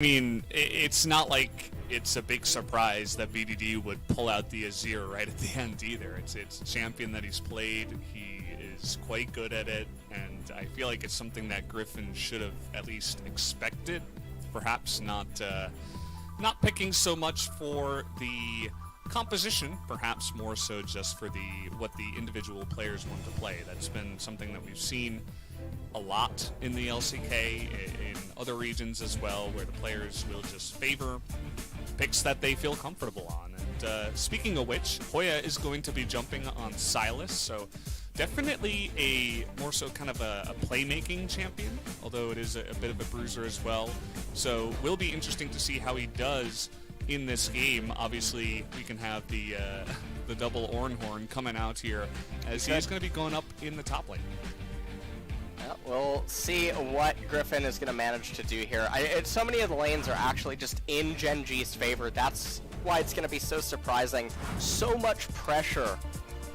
I mean, it's not like it's a big surprise that BDD would pull out the Azir right at the end either. It's a champion that he's played. He is quite good at it, and I feel like it's something that Griffin should have at least expected. Perhaps not picking so much for the composition, perhaps more so just for what the individual players want to play. That's been something that we've seen a lot in the LCK, in other regions as well, where the players will just favor picks that they feel comfortable on. And speaking of which, Hoya is going to be jumping on Sylas, so definitely a more so kind of a playmaking champion, although it is a bit of a bruiser as well. So will be interesting to see how he does in this game. Obviously, we can have the double Ornhorn coming out here, as he is going to be going up in the top lane. Yeah, we'll see what Griffin is going to manage to do here. So many of the lanes are actually just in Gen G's favor. That's why it's going to be so surprising. So much pressure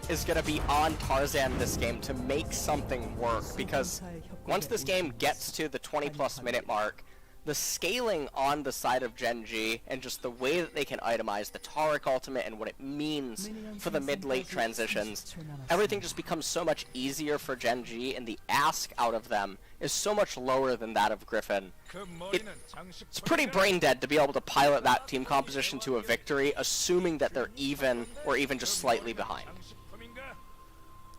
is going to be on Tarzan this game to make something work, because once this game gets to the 20+ minute mark, the scaling on the side of Gen G and just the way that they can itemize the Taric ultimate and what it means for the mid-late transitions, everything just becomes so much easier for Gen G, and the ask out of them is so much lower than that of Griffin. It's pretty brain dead to be able to pilot that team composition to a victory, assuming that they're even or even just slightly behind.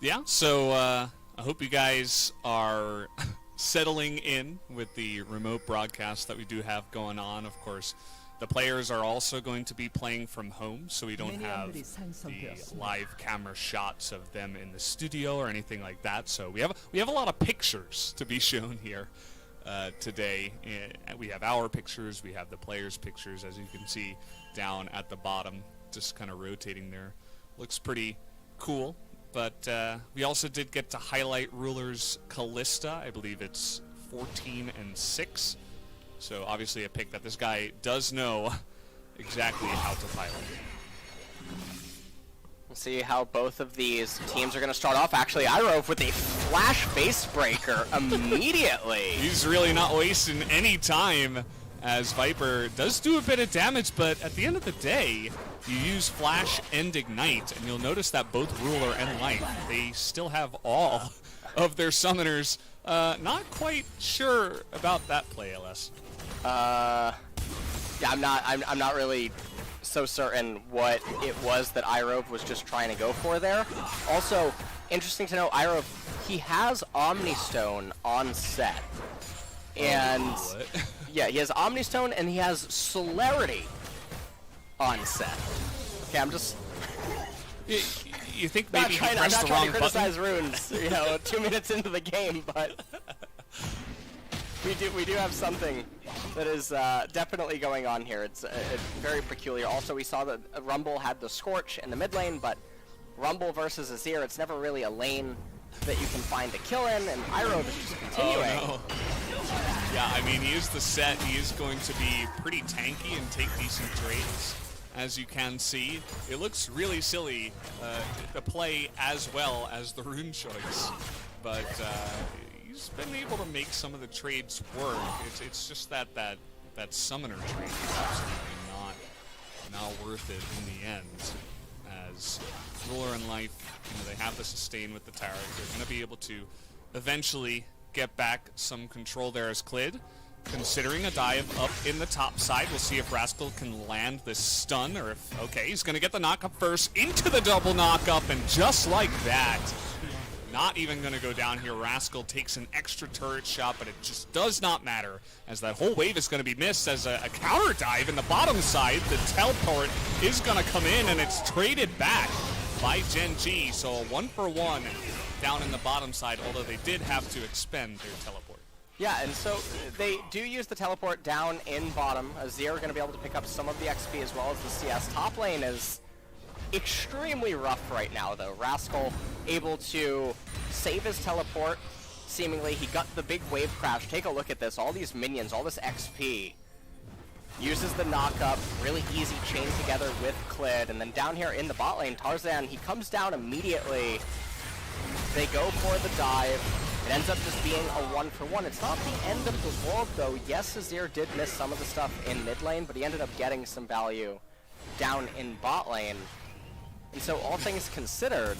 Yeah, so I hope you guys are settling in with the remote broadcast that we do have going on. Of course, the players are also going to be playing from home, so we don't have the live camera shots of them in the studio or anything like that. So we have a lot of pictures to be shown here today. We have our pictures, we have the players' pictures, as you can see down at the bottom, just kind of rotating there. Looks pretty cool. But we also did get to highlight Ruler's Kalista. I believe it's 14-6. So obviously a pick that this guy does know exactly how to pilot. We'll see how both of these teams are going to start off. Actually, Irove with a flash base breaker immediately. He's really not wasting any time, as Viper does do a bit of damage, but at the end of the day, you use Flash and Ignite, and you'll notice that both Ruler and Light, they still have all of their summoners. Not quite sure about that play, LS. Yeah, I'm not really so certain what it was that Irove was just trying to go for there. Also, interesting to know, Irove, he has Omnistone on set. And yeah, he has Omnistone and he has Celerity on set. Okay, I'm just... You think maybe he pressed the wrong button? I'm not trying to criticize runes, you know, 2 minutes into the game, but we do have something that is definitely going on here. It's very peculiar. Also, we saw that Rumble had the Scorch in the mid lane, but Rumble versus Azir, it's never really a lane that you can find a kill in, and Irove is just continuing. Oh, no. Yeah, I mean, he is the set. He is going to be pretty tanky and take decent trades, as you can see. It looks really silly to play as well as the rune choice, but he's been able to make some of the trades work. It's just that summoner trade is absolutely not worth it in the end, as Ruler and Life, they have the sustain with the Taric. They're going to be able to eventually get back some control there as Clid, considering a dive up in the top side. We'll see if Rascal can land this stun, or if, okay, he's going to get the knockup first into the double knockup, and just like that, not even going to go down here. Rascal takes an extra turret shot, but it just does not matter, as that whole wave is going to be missed as a counter dive in the bottom side. The teleport is going to come in, and it's traded back by Gen G, so a 1-for-1 down in the bottom side, although they did have to expend their teleport. Yeah, and so they do use the teleport down in bottom. Azir are going to be able to pick up some of the XP as well as the CS. Top lane is extremely rough right now, though. Rascal able to save his teleport. Seemingly, he got the big wave crash. Take a look at this. All these minions, all this XP. Uses the knockup, really easy chain together with Clid, and then down here in the bot lane, Tarzan, he comes down immediately. They go for the dive. It ends up just being a 1-for-1. It's not the end of the world, though. Yes, Azir did miss some of the stuff in mid lane, but he ended up getting some value down in bot lane. And so all things considered,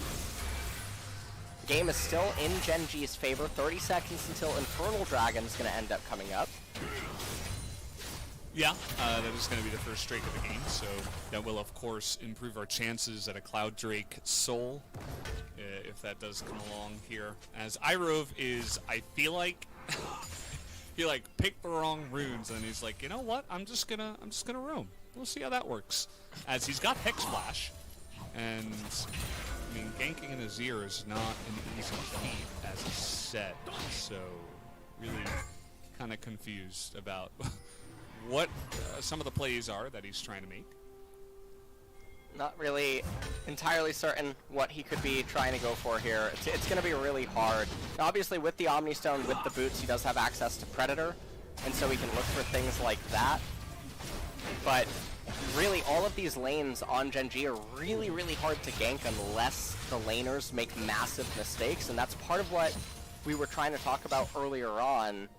the game is still in Gen G's favor. 30 seconds until Infernal Dragon's going to end up coming up. Yeah, that is going to be the first Drake of the game, so that will, of course, improve our chances at a Cloud Drake Soul, if that does come along here. As Irove is, I feel like, he like picked the wrong runes, and he's like, you know what? I'm just gonna roam. We'll see how that works. As he's got Hex Flash, and I mean, ganking an Azir is not an easy feat as a set, so really kind of confused about what some of the plays are that he's trying to make. Not really entirely certain what he could be trying to go for here. It's going to be really hard. Obviously, with the Omni Stone, with the boots, he does have access to Predator, and so he can look for things like that. But really, all of these lanes on Gen G are really, really hard to gank unless the laners make massive mistakes, and that's part of what we were trying to talk about earlier on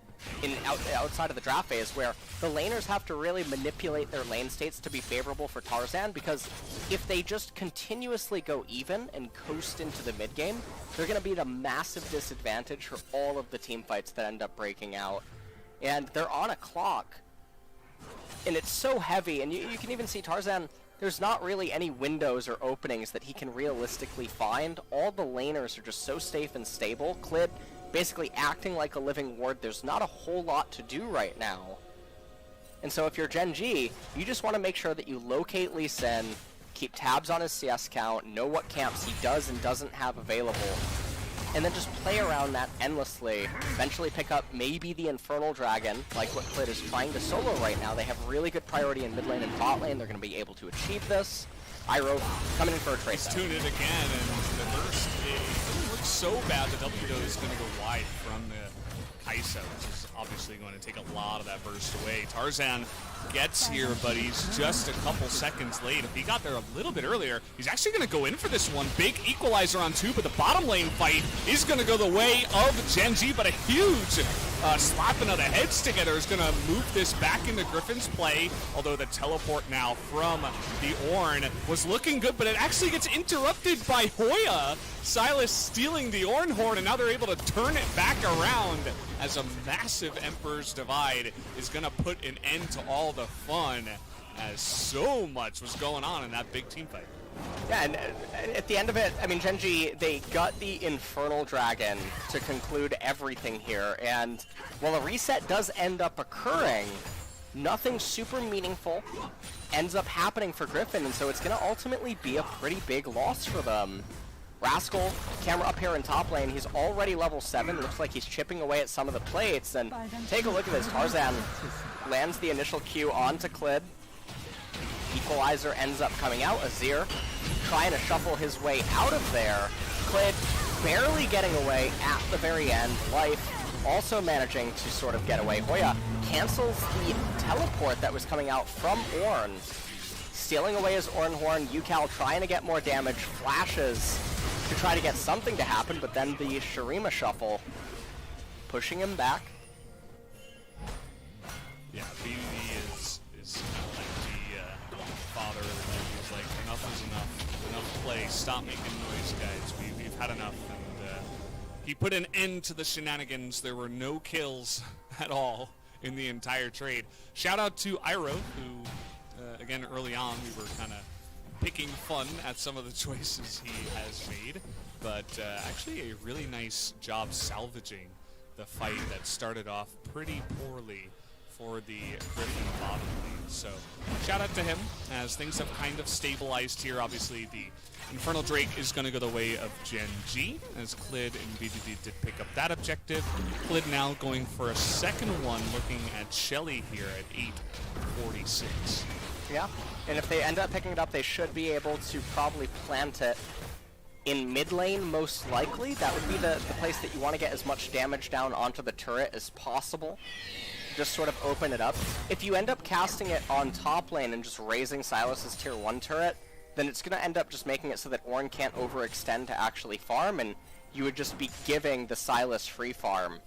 outside of the draft phase, where the laners have to really manipulate their lane states to be favorable for Tarzan, because if they just continuously go even and coast into the mid game, they're going to be at a massive disadvantage for all of the team fights that end up breaking out. And they're on a clock, and it's so heavy, and you can even see Tarzan, there's not really any windows or openings that he can realistically find. All the laners are just so safe and stable. Clid basically acting like a living ward. There's not a whole lot to do right now. And so if you're Gen G, you just want to make sure that you locate Lee Sin, keep tabs on his CS count, know what camps he does and doesn't have available, and then just play around that endlessly. Eventually pick up maybe the Infernal Dragon, like what Clid is trying to solo right now. They have really good priority in mid lane and bot lane. They're going to be able to achieve this. Iro coming in for a trade. He's tuned it again, and the burst, it looks so bad. The W is going to go wide from the Kai'Sa, which is obviously going to take a lot of that burst away. Tarzan gets here, but he's just a couple seconds late. If he got there a little bit earlier, he's actually going to go in for this one. Big equalizer on 2, but the bottom lane fight is going to go the way of Gen G, but a huge slapping of the heads together is going to move this back into Griffin's play, although the teleport now from the Ornn was looking good, but it actually gets interrupted by Hoya. Silas stealing the Ornn horn, and now they're able to turn it back around as a massive Emperor's Divide is going to put an end to all the fun, as so much was going on in that big team fight. Yeah, and at the end of it, I mean, Gen G, they got the Infernal Dragon to conclude everything here, and while a reset does end up occurring, nothing super meaningful ends up happening for Griffin, and so it's going to ultimately be a pretty big loss for them. Rascal, camera up here in top lane, he's already level 7, looks like he's chipping away at some of the plates, and take a look at this. Tarzan lands the initial Q onto Clid. Equalizer ends up coming out. Azir trying to shuffle his way out of there. Clid barely getting away at the very end. Life also managing to sort of get away. Hoya cancels the teleport that was coming out from Ornn, stealing away his Ornn horn. Yukal trying to get more damage, flashes to try to get something to happen, but then the Shurima shuffle pushing him back. Yeah, BB is like the father of the league. He's like, enough is enough. Enough play. Stop making noise, guys. We've had enough. And he put an end to the shenanigans. There were no kills at all in the entire trade. Shout out to Iro, who, again, early on, we were kind of picking fun at some of the choices he has made, but actually a really nice job salvaging the fight that started off pretty poorly for the Griffin bottom lane. So shout out to him, as things have kind of stabilized here. Obviously the Infernal Drake is going to go the way of Gen G, as Clid and BDD did pick up that objective. Clid now going for a second one, looking at Shelly here at 846. Yeah, and if they end up picking it up, they should be able to probably plant it in mid lane, most likely. That would be the place that you want to get as much damage down onto the turret as possible. Just sort of open it up. If you end up casting it on top lane and just raising Silas's tier 1 turret, then it's going to end up just making it so that Ornn can't overextend to actually farm, and you would just be giving the Sylas free farm.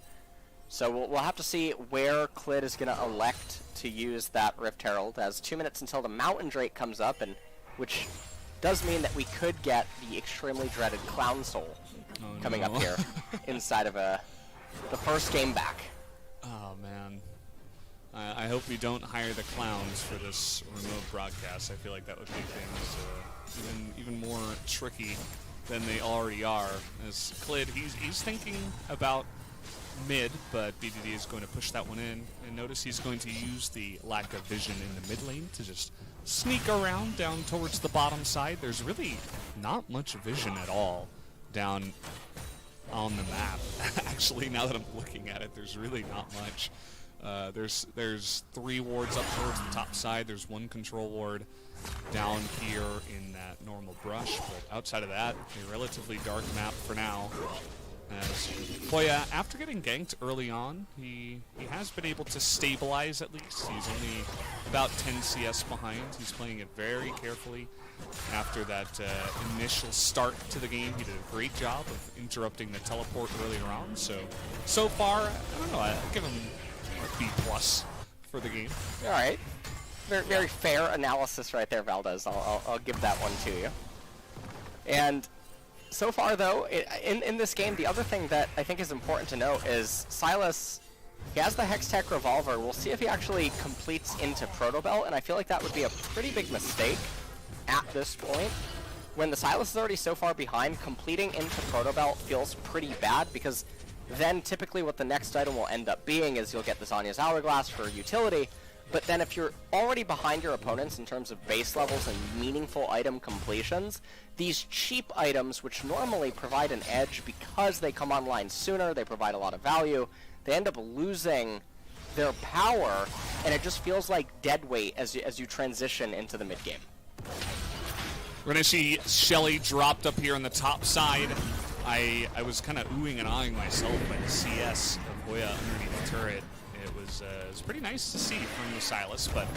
So we'll have to see where Clid is going to elect to use that Rift Herald, as 2 minutes until the Mountain Drake comes up, and which does mean that we could get the extremely dreaded Clown Soul coming up here inside of the first game back. Oh, man. I hope we don't hire the clowns for this remote broadcast. I feel like that would make things even more tricky than they already are. As Clid, he's thinking about mid, but BDD is going to push that one in. And notice he's going to use the lack of vision in the mid lane to just sneak around down towards the bottom side. There's really not much vision at all down on the map. Actually, now that I'm looking at it, there's really not much. There's 3 wards up towards the top side. There's 1 control ward down here in that normal brush. But outside of that, a relatively dark map for now. As Hoya, after getting ganked early on, he has been able to stabilize at least. He's only about 10 CS behind. He's playing it very carefully. After that initial start to the game, he did a great job of interrupting the teleport earlier on. So far, I don't know, I'll give him a B+ for the game. All right. Very fair analysis right there, Valdez. I'll give that one to you. And so far, though, in this game, the other thing that I think is important to note is Sylas, he has the Hextech Revolver. We'll see if he actually completes into Protobelt, and I feel like that would be a pretty big mistake at this point. When the Sylas is already so far behind, completing into Protobelt feels pretty bad, because then typically what the next item will end up being is you'll get the Zanya's Hourglass for utility, but then if you're already behind your opponents in terms of base levels and meaningful item completions, these cheap items, which normally provide an edge because they come online sooner, they provide a lot of value, they end up losing their power, and it just feels like dead weight as you transition into the mid-game. We're going to see Shelly dropped up here on the top side. I was kind of oohing and ahhing myself by the CS of Hoya underneath the turret. It was pretty nice to see from the Sylas, but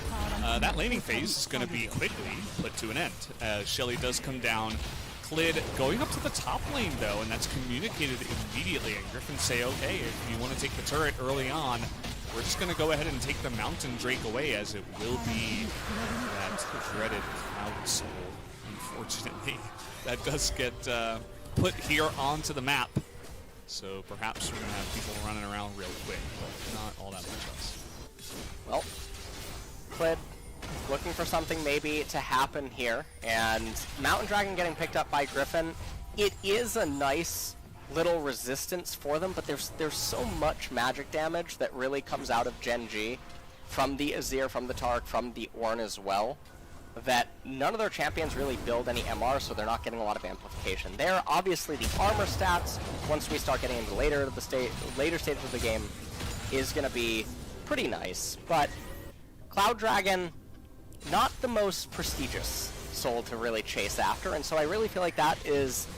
that laning phase is going to be quickly put to an end. Shelly does come down. Clid going up to the top lane, though, and that's communicated immediately. And Griffin say, okay, if you want to take the turret early on, we're just going to go ahead and take the Mountain Drake away, as it will be that dreaded Cloud Soul, unfortunately. That does get put here onto the map. So perhaps we're going to have people running around real quick, but not all that much else. Well, Clid looking for something maybe to happen here, and Mountain Dragon getting picked up by Griffin. It is a nice little resistance for them, but there's so much magic damage that really comes out of Gen G from the Azir, from the Tark, from the Ornn as well, that none of their champions really build any MR, so they're not getting a lot of amplification there. Obviously, the armor stats, once we start getting into later stages of the game, is going to be pretty nice. But Cloud Dragon, not the most prestigious soul to really chase after, and so I really feel like that is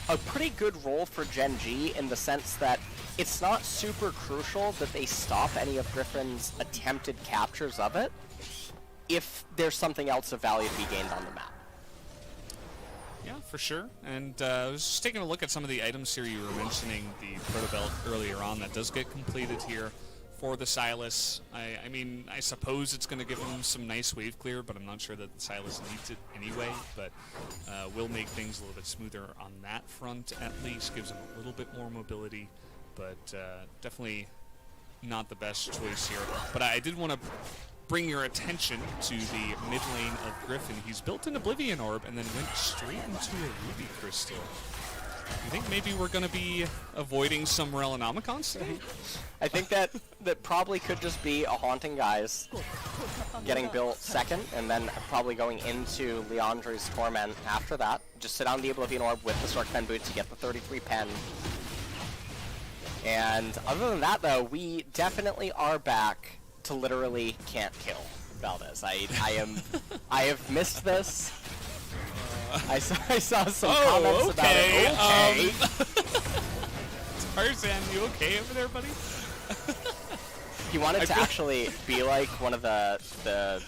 a pretty good role for Gen G in the sense that it's not super crucial that they stop any of Griffin's attempted captures of it, if there's something else of value to be gained on the map. Yeah, for sure. And I was just taking a look at some of the items here. You were mentioning the Protobelt earlier on. That does get completed here for the Sylas. I mean, I suppose it's going to give him some nice wave clear, but I'm not sure that the Sylas needs it anyway. But will make things a little bit smoother on that front, at least. Gives him a little bit more mobility, but definitely not the best choice here. But I did want to bring your attention to the mid lane of Griffin. He's built an Oblivion Orb and then went straight into a Ruby Crystal. You think maybe we're going to be avoiding some Rellenomicons today? I think that probably could just be a Haunting Guise getting built second, and then probably going into Leandre's Torment after that. Just sit on the Oblivion Orb with the Stork Pen Boots to get the 33 pen. And other than that, though, we definitely are back to literally can't kill Valdez. I have missed this. I saw some comments about it. Okay. Tarzan, you okay over there, buddy? He wanted to actually be like one of the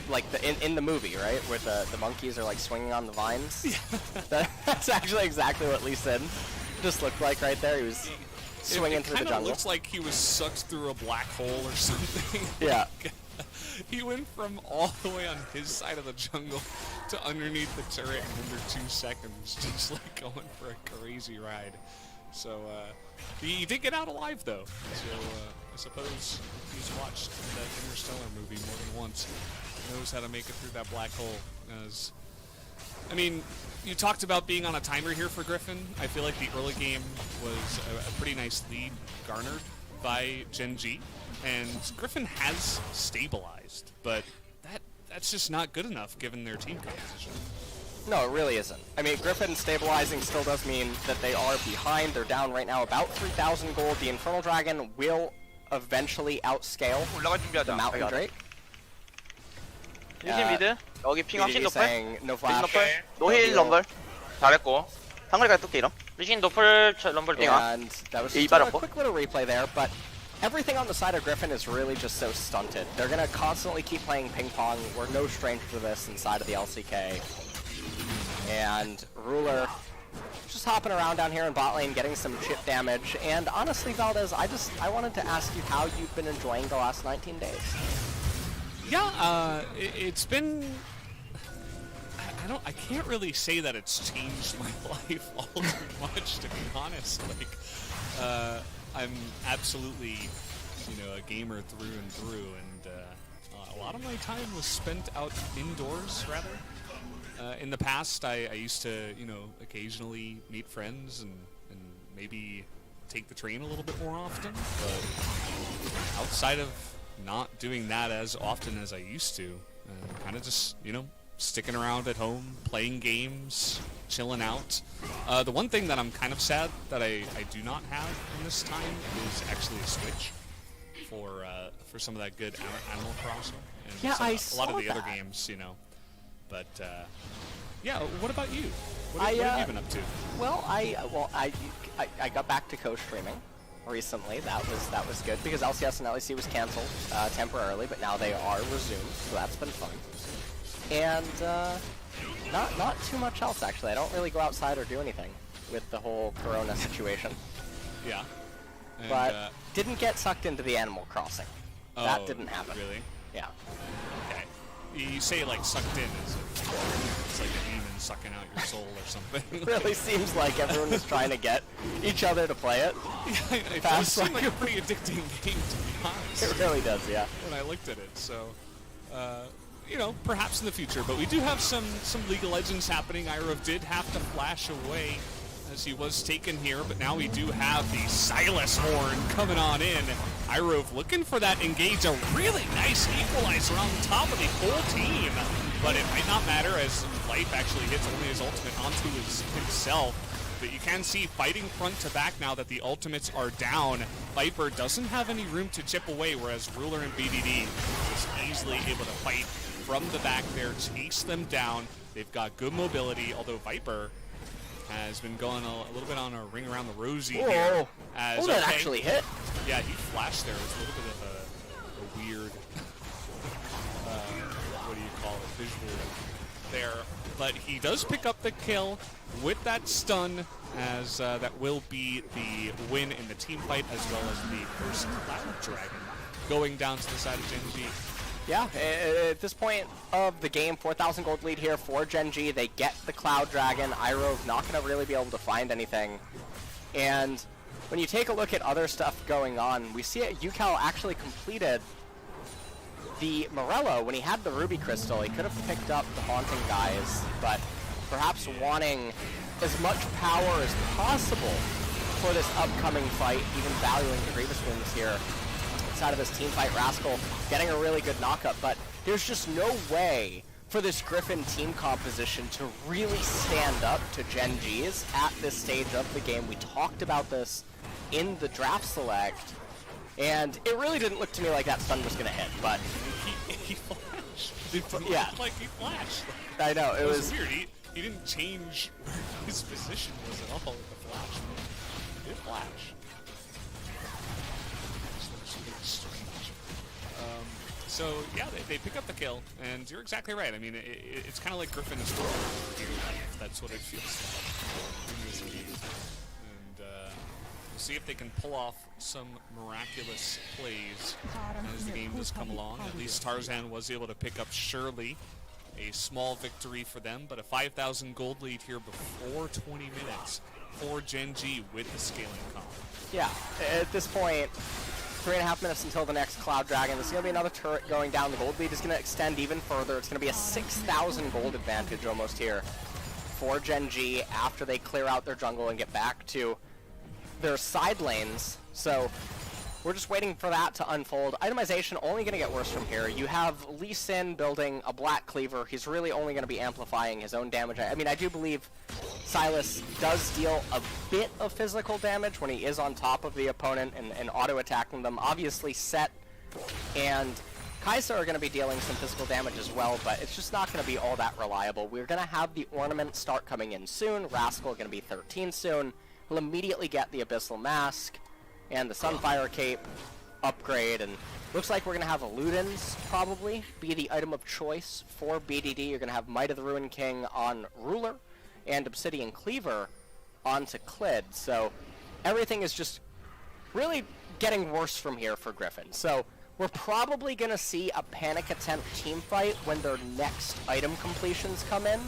like in the movie, right, where the monkeys are like swinging on the vines. Yeah. That's actually exactly what Lee Sin just looked like right there. He was swinging through the jungle. It kind of looks like he was sucked through a black hole or something. Yeah. He went from all the way on his side of the jungle to underneath the turret in under 2 seconds, just like going for a crazy ride. So he did get out alive though. So I suppose he's watched that Interstellar movie more than once. Knows how to make it through that black hole. I mean, you talked about being on a timer here for Griffin. I feel like the early game was a pretty nice lead garnered by Gen G. And Griffin has stabilized, but that's just not good enough given their team composition. No, it really isn't. I mean, Griffin stabilizing still does mean that they are behind. They're down right now about 3,000 gold. The Infernal Dragon will eventually outscale the Mountain Drake. 유진 미드 여기 핑 확신 노플 saying no flash. 노힐 럼블 잘했고 상거리까지 뚝 이름 유진 노플 럼블 띵아 And that was just a quick little replay there, but everything on the side of Griffin is really just so stunted. They're going to constantly keep playing ping pong. We're no stranger to this inside of the LCK. And Ruler just hopping around down here in bot lane, getting some chip damage. And honestly, Valdez, I wanted to ask you how you've been enjoying the last 19 days. Yeah, it's been... I can't really say that it's changed my life all too much, to be honest. Like, I'm absolutely, a gamer through and through, and a lot of my time was spent out indoors, rather. In the past, I used to, occasionally meet friends and maybe take the train a little bit more often, but outside of not doing that as often as I used to, kind of just, sticking around at home, playing games, chilling out. The one thing that I'm kind of sad that I do not have in this time is actually a Switch for some of that good Animal Crossing. And yeah, I a lot of the other games, But yeah, what about you? What have you been up to? Well, I got back to co-streaming recently. That was good because LCS and LEC was canceled temporarily, but now they are resumed, so that's been fun. And not too much else actually. I don't really go outside or do anything with the whole Corona situation. Yeah. And, but didn't get sucked into the Animal Crossing. That didn't happen. Really? Yeah. Okay. You say like sucked in as if it's like a demon sucking out your soul or something. It really seems like everyone is trying to get each other to play it. Yeah, it does seem like a pretty addicting game, to be honest. It really does, yeah. When I looked at it, so perhaps in the future. But we do have some League of Legends happening. Irov did have to flash away as he was taken here, but now we do have the Silas horn coming on in. Irov looking for that engage, a really nice equalizer on top of the whole team. But it might not matter as Life actually hits only his ultimate onto himself. But you can see fighting front to back now that the ultimates are down. Viper doesn't have any room to chip away, whereas Ruler and BDD is easily able to fight from the back there, chase them down. They've got good mobility, although Viper has been going a little bit on a ring around the rosy here. As, that actually hit. Yeah, he flashed there. It was a little bit of a weird, what do you call it, visual there. But he does pick up the kill with that stun, as that will be the win in the team fight, as well as the first Cloud Dragon going down to the side of Gen G. Yeah, at this point of the game, 4,000 gold lead here for Gen G. They get the Cloud Dragon. Irov not going to really be able to find anything. And when you take a look at other stuff going on, we see UCal actually completed the Morello. When he had the Ruby Crystal, he could have picked up the Haunting guys, but perhaps wanting as much power as possible for this upcoming fight, even valuing the Grievous Wounds here. Out of this team fight, Rascal getting a really good knockup, but there's just no way for this Griffin team composition to really stand up to Gen G's at this stage of the game. We talked about this in the draft select, and it really didn't look to me like that stun was going to hit, but he flashed. Yeah. Like he flashed. I know, it was weird. He didn't change where his position was at all with the flash. He did flash. So yeah, they pick up the kill, and you're exactly right. I mean, it's kind of like Griffin is throwing. That's what it feels like in this game. And we'll see if they can pull off some miraculous plays as the game does come along. At least Tarzan was able to pick up Shirley. A small victory for them, but a 5,000 gold lead here before 20 minutes for Gen G with the scaling comp. Yeah, at this point, 3.5 minutes until the next Cloud Dragon. There's going to be another turret going down. The gold lead is going to extend even further. It's going to be a 6,000 gold advantage almost here for Gen G after they clear out their jungle and get back to their side lanes. So we're just waiting for that to unfold. Itemization only going to get worse from here. You have Lee Sin building a Black Cleaver. He's really only going to be amplifying his own damage. I mean, I do believe Silas does deal a bit of physical damage when he is on top of the opponent and auto-attacking them. Obviously, Set and Kai'Sa are going to be dealing some physical damage as well, but it's just not going to be all that reliable. We're going to have the Ornament start coming in soon. Rascal going to be 13 soon. He'll immediately get the Abyssal Mask and the Sunfire Cape upgrade, and looks like we're going to have Ludens probably be the item of choice for BDD. You're going to have Might of the Ruin King on Ruler, and Obsidian Cleaver onto Clid. So everything is just really getting worse from here for Griffin. So we're probably going to see a panic attempt team fight when their next item completions come in,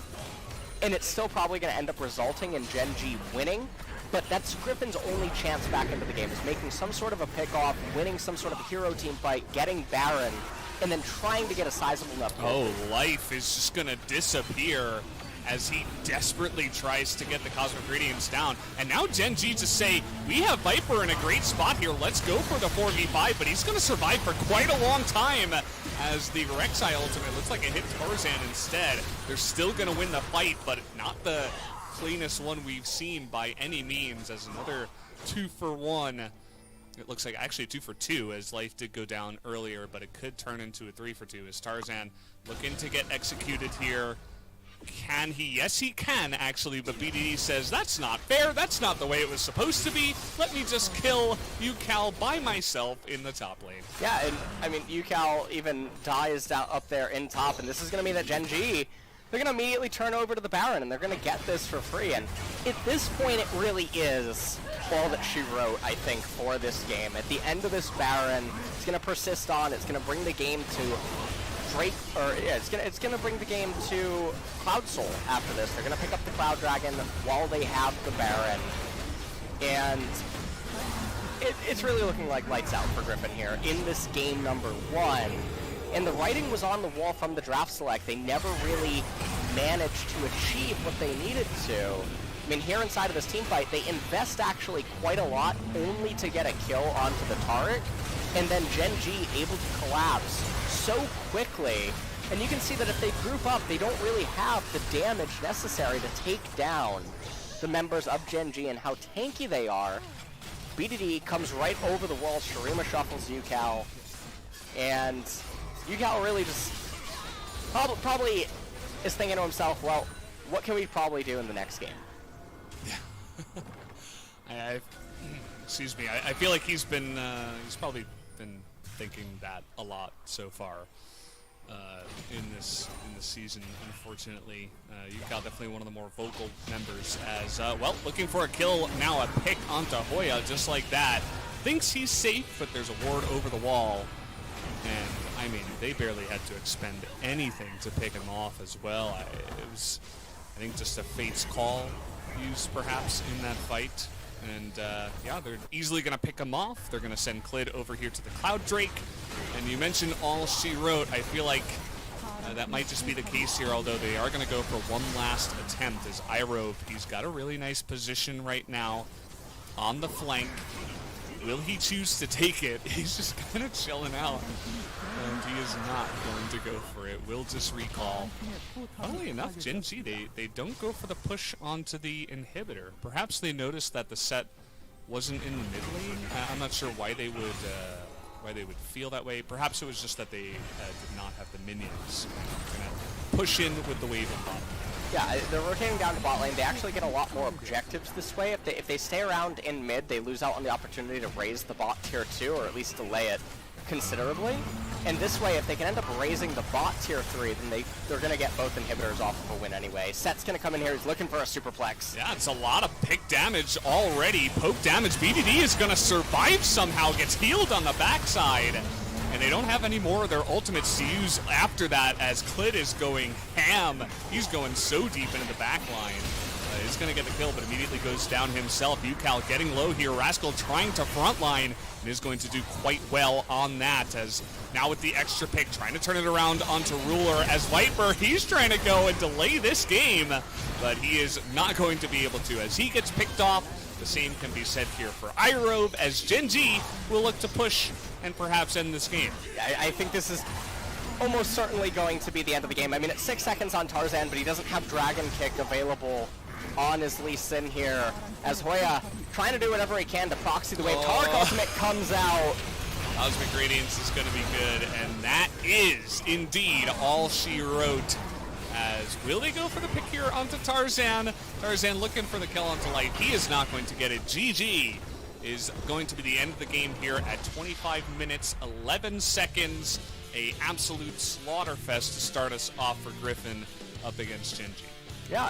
and it's still probably going to end up resulting in Gen G winning. But that's Griffin's only chance back into the game, is making some sort of a pick-off, winning some sort of hero team fight, getting Baron, and then trying to get a sizable enough goal. Oh, life is just going to disappear as he desperately tries to get the Cosmic Radiance down. And now Gen G just say, we have Viper in a great spot here, let's go for the 4v5, but he's going to survive for quite a long time as the Rek'Sai ultimate looks like it hit Tarzan instead. They're still going to win the fight, but not the cleanest one we've seen by any means, as another 2-for-1. It looks like actually 2-for-2, as life did go down earlier, but it could turn into a 3-for-2 as Tarzan looking to get executed here. Can he? Yes, he can, actually, but BDD says, that's not fair, that's not the way it was supposed to be. Let me just kill UCal by myself in the top lane. Yeah, and I mean, UCal even dies down up there in top, and this is going to mean that Gen G, they're going to immediately turn over to the Baron, and they're going to get this for free. And at this point, it really is all that she wrote, I think, for this game. At the end of this Baron, it's going to persist on. It's going to bring the game to Drake, or yeah, it's going to bring the game to Cloud Soul after this. They're going to pick up the Cloud Dragon while they have the Baron. And it's really looking like lights out for Griffin here in this game number 1. And the writing was on the wall from the draft select. They never really managed to achieve what they needed to. I mean, here inside of this team fight, they invest actually quite a lot only to get a kill onto the Taric, and then Gen G able to collapse so quickly. And you can see that if they group up, they don't really have the damage necessary to take down the members of Gen G and how tanky they are. BDD comes right over the wall. Shurima shuffles UCal, and UCal really just probably is thinking to himself, well, what can we probably do in the next game? Yeah. Excuse me. I feel like he's probably been thinking that a lot so far in this season. Unfortunately, UCal definitely one of the more vocal members. As well, looking for a kill now, a pick onto Hoya just like that. Thinks he's safe, but there's a ward over the wall. And, I mean, they barely had to expend anything to pick him off as well. It was, I think, just a Fate's Call used, perhaps, in that fight. And, yeah, they're easily going to pick him off. They're going to send Clid over here to the Cloud Drake. And you mentioned all she wrote. I feel like that might just be the case here, although they are going to go for one last attempt as Iroh. He's got a really nice position right now on the flank. Will he choose to take it? He's just kind of chilling out, and he is not going to go for it. Will just recall. Funnily enough, Gen G, they don't go for the push onto the inhibitor. Perhaps they noticed that the set wasn't in the mid lane. I'm not sure why they would feel that way. Perhaps it was just that they did not have the minions. Gonna push in with the wave of bot. Yeah, they're rotating down to bot lane. They actually get a lot more objectives this way. If they stay around in mid, they lose out on the opportunity to raise the bot tier 2, or at least delay it. considerably. And this way, if they can end up raising the bot tier 3, then they're going to get both inhibitors off of a win anyway. Set's going to come in here. He's looking for a superplex. Yeah, it's a lot of pick damage already. Poke damage. BDD is going to survive somehow. Gets healed on the backside. And they don't have any more of their ultimates to use after that as Clit is going ham. He's going so deep into the back line. He's going to get the kill, but immediately goes down himself. UCal getting low here. Rascal trying to frontline and is going to do quite well on that, as now with the extra pick, trying to turn it around onto Ruler as Viper. He's trying to go and delay this game, but he is not going to be able to as he gets picked off. The same can be said here for Irobe, as Gen G will look to push and perhaps end this game. I think this is almost certainly going to be the end of the game. I mean, it's 6 seconds on Tarzan, but he doesn't have Dragon Kick available on his Lee Sin here, as Hoya trying to do whatever he can to proxy the wave. Taric ultimate comes out. Cosmic Radiance is going to be good, and that is indeed all she wrote. As will they go for the pick here onto Tarzan? Tarzan looking for the kill onto Light. He is not going to get it. GG is going to be the end of the game here at 25 minutes, 11 seconds. A absolute slaughter fest to start us off for Griffin up against Gen G. Yeah.